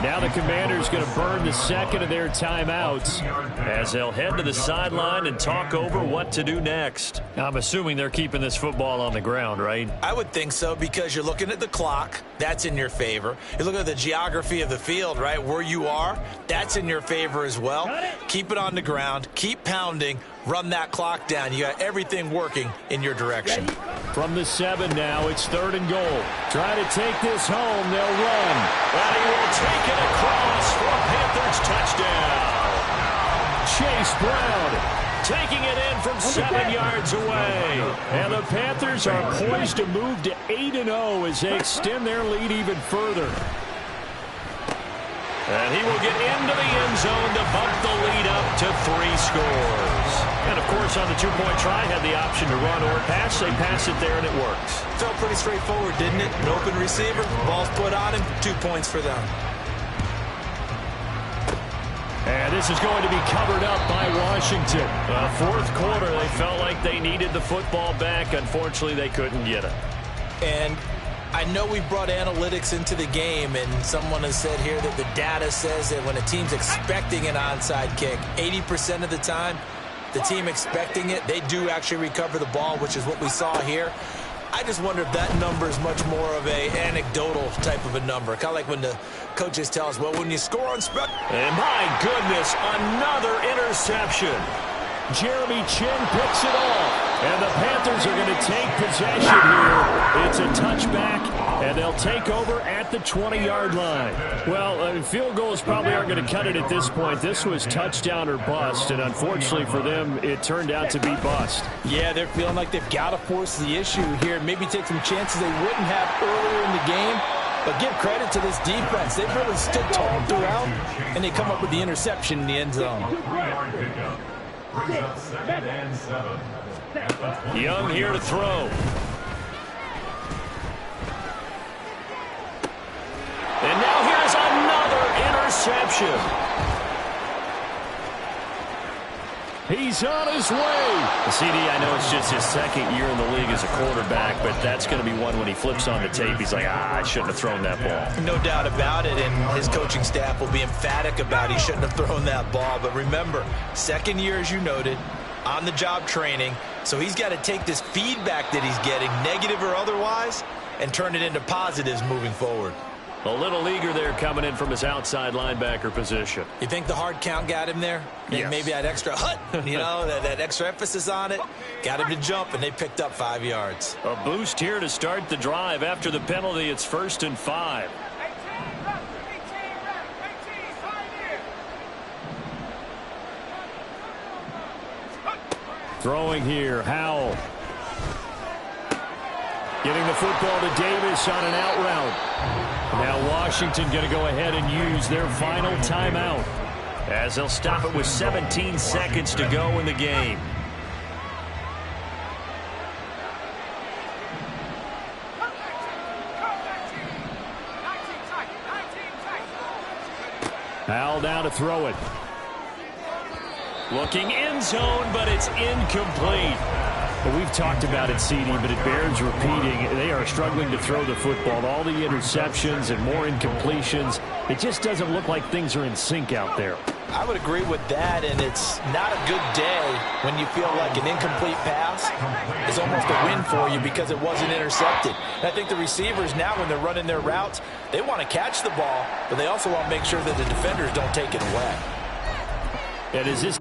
Now the Commanders going to burn the second of their timeouts as they'll head to the sideline and talk over what to do next. I'm assuming they're keeping this football on the ground, right? I would think so, because you're looking at the clock. That's in your favor. You're looking at the geography of the field, right? Where you are, that's in your favor as well. Keep it on the ground. Keep pounding. Run that clock down. You got everything working in your direction. From the 7 now, it's 3rd and goal. Trying to take this home. They'll run. And he will take it across for a Panthers touchdown. Chase Brown taking it in from 7 yards away. And the Panthers are poised to move to 8-0 as they extend their lead even further. And he will get into the end zone to bump the lead up to 3 scores. And, of course, on the two-point try, had the option to run or pass. They pass it there, and it works. Felt pretty straightforward, didn't it? An open receiver, ball's put on him, 2 points for them. And this is going to be covered up by Washington. Fourth quarter, they felt like they needed the football back. Unfortunately, they couldn't get it. And I know we brought analytics into the game, and someone has said here that the data says that when a team's expecting an onside kick, 80% of the time, the team expecting it, they do actually recover the ball, which is what we saw here. I just wonder if that number is much more of a anecdotal type of a number. Kind of like when the coaches tell us, well, when you score on special. And my goodness, another interception. Jeremy Chin picks it off. And the Panthers are going to take possession here. It's a touchback, and they'll take over at the 20-yard line. Well, field goals probably aren't going to cut it at this point. This was touchdown or bust, and unfortunately for them, it turned out to be bust. Yeah, they're feeling like they've got to force the issue here. Maybe take some chances they wouldn't have earlier in the game. But give credit to this defense. They've really stood tall throughout, and they come up with the interception in the end zone. Young here to throw. And now here's another interception. He's on his way. CD, I know it's just his second year in the league as a quarterback, but that's going to be one when he flips on the tape. He's like, I shouldn't have thrown that ball. No doubt about it, and his coaching staff will be emphatic about he shouldn't have thrown that ball. But remember, second year, as you noted, on-the-job training, so he's got to take this feedback that he's getting, negative or otherwise, and turn it into positives moving forward. A little eager there coming in from his outside linebacker position. You think the hard count got him there? Yes. Maybe that extra hut, you know, that extra emphasis on it, got him to jump, and they picked up 5 yards. A boost here to start the drive. After the penalty, it's 1st and 5. Throwing here, Howell. Getting the football to Davis on an out route. Now Washington going to go ahead and use their final timeout, as they'll stop it with 17 seconds to go in the game. Howell down to throw it. Looking end zone, but it's incomplete. Well, we've talked about it, CD, but it bears repeating. They are struggling to throw the football. All the interceptions and more incompletions. It just doesn't look like things are in sync out there. I would agree with that, and it's not a good day when you feel like an incomplete pass is almost a win for you because it wasn't intercepted. And I think the receivers now, when they're running their routes, they want to catch the ball, but they also want to make sure that the defenders don't take it away. And is this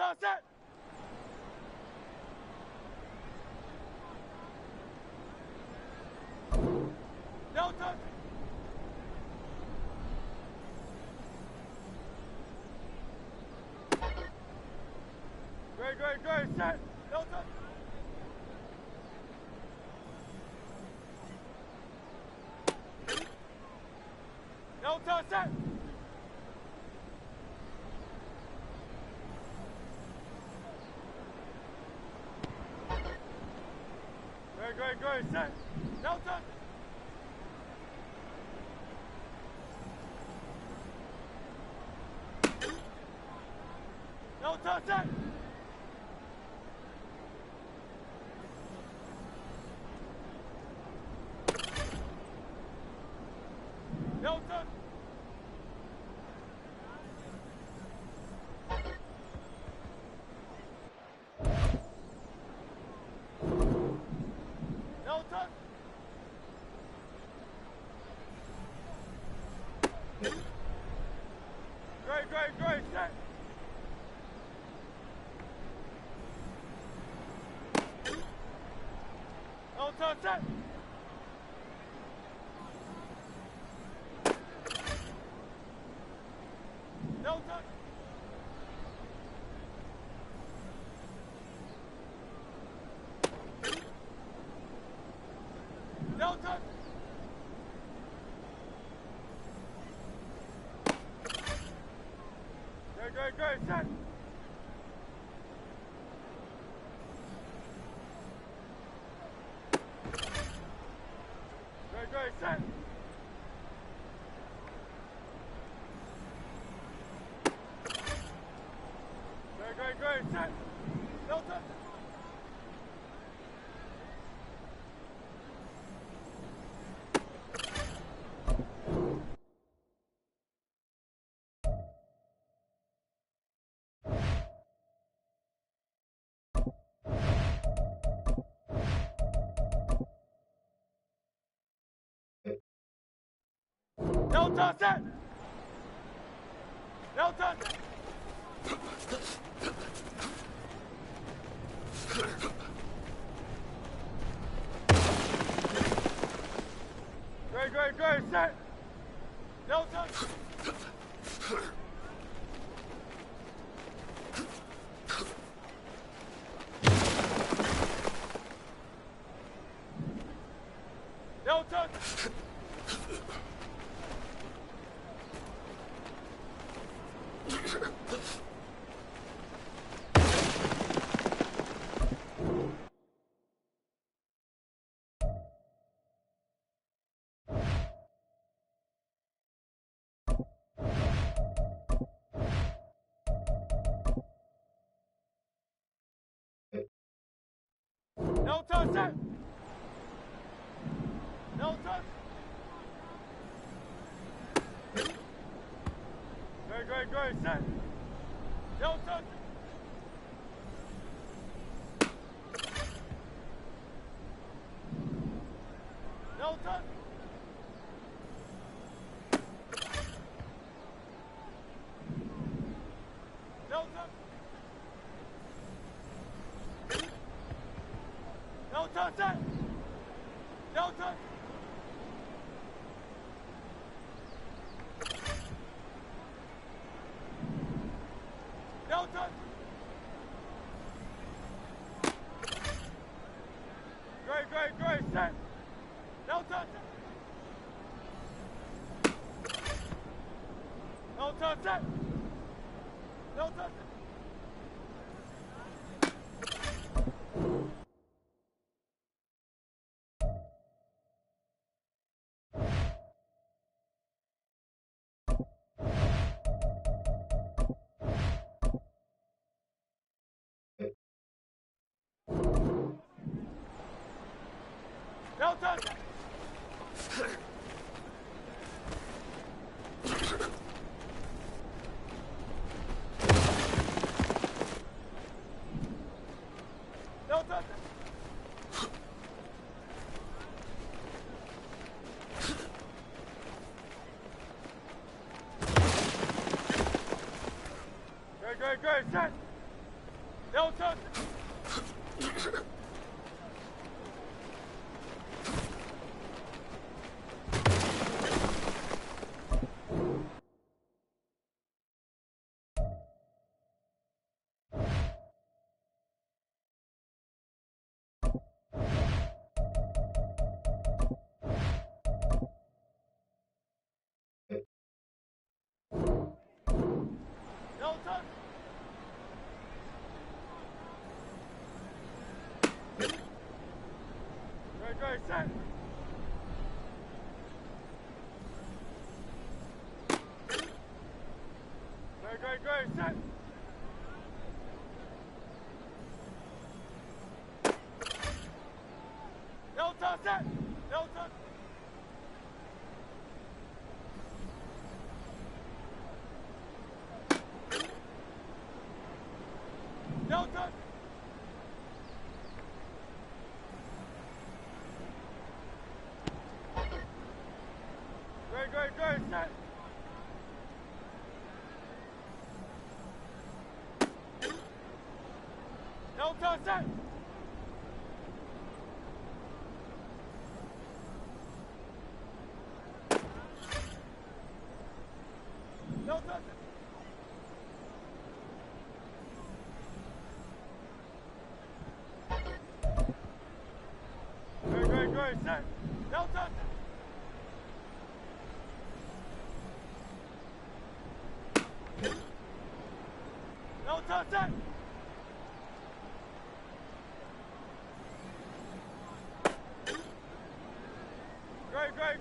touch it. No touch. Great, set. No touch. No touch, set. Great, set. No touch. No touch, set. No touch. No touch. Great, set. No touch, set. No touch. No touch. Great, set. Great, set. Great, set. No touch. No touch it! No touch it! Great, set! No touch! No touch! No touch it! No touch! Great, set! No touch! No touch! No touch! No touch it! No touch! No touch! Great, set! No touch it! No touch it! No touch it! No touch it! touch. No touch. Great, set. No touch. No touch, set.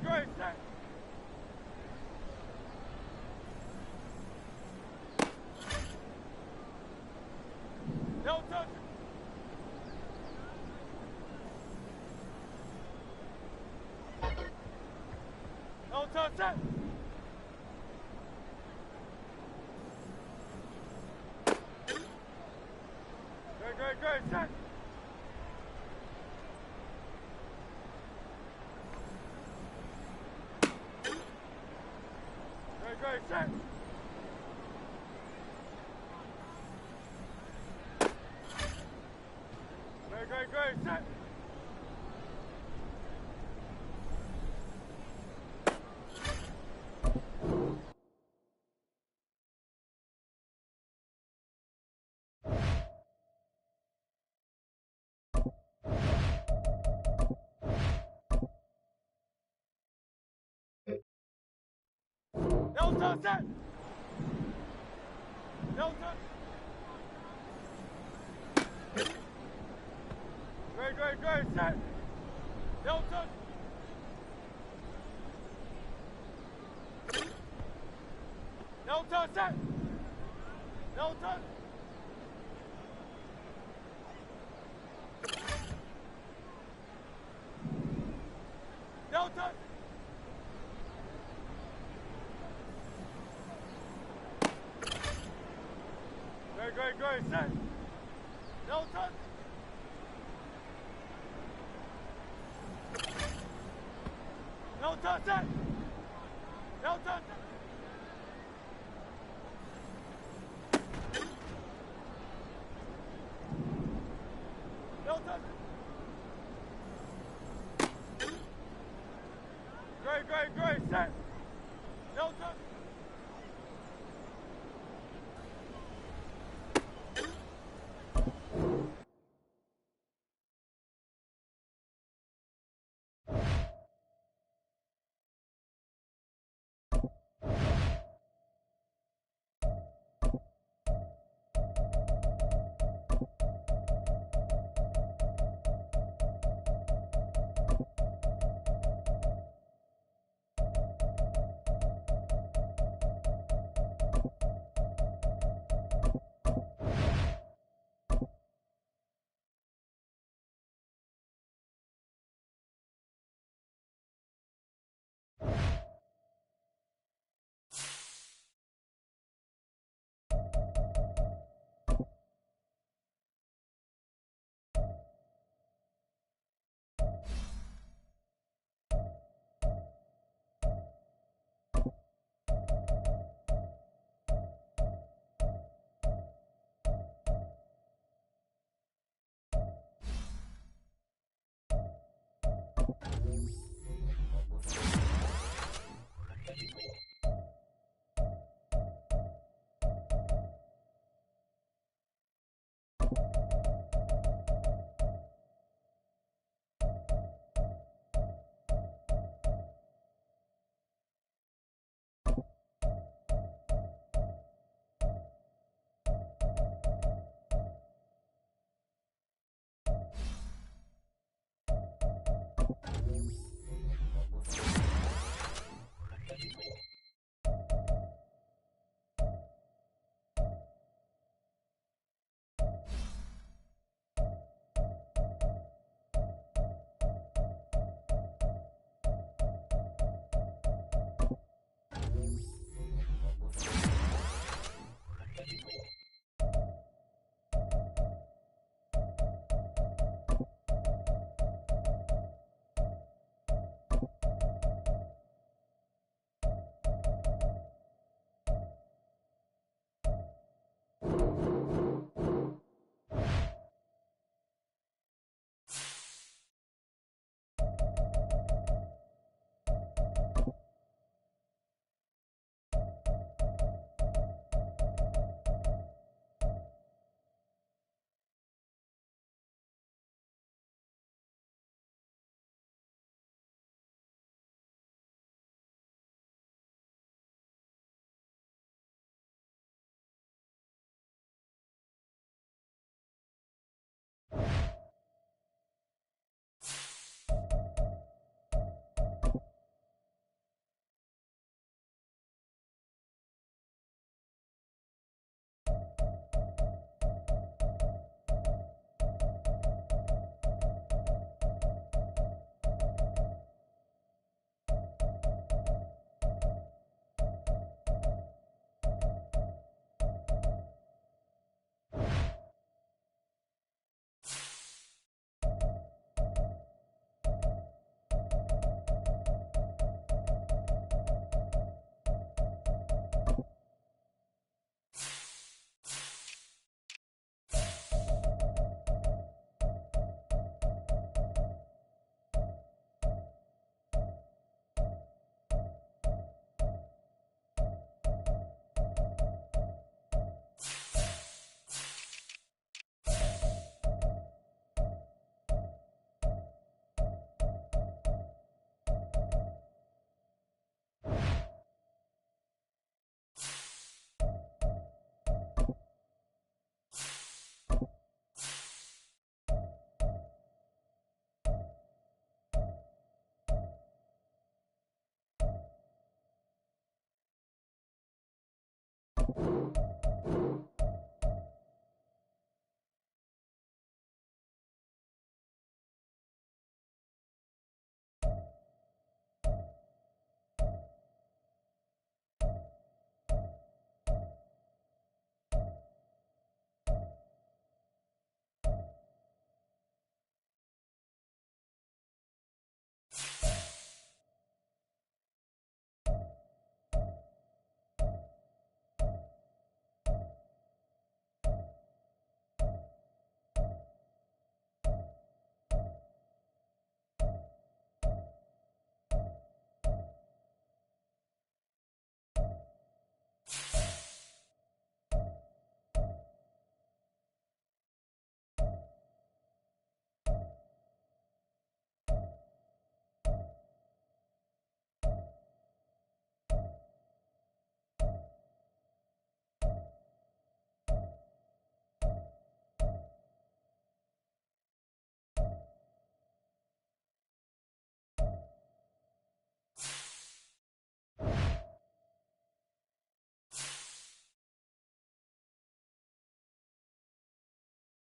Great, set. No touch. No touch, set. Great, set. Great, set. Great, set. No touch, set. No touch. Great, set. No touch. No touch, set. No touch. No touch. Great, set. No touch. No touch, set. No touch. No touch. Great, set. No touch.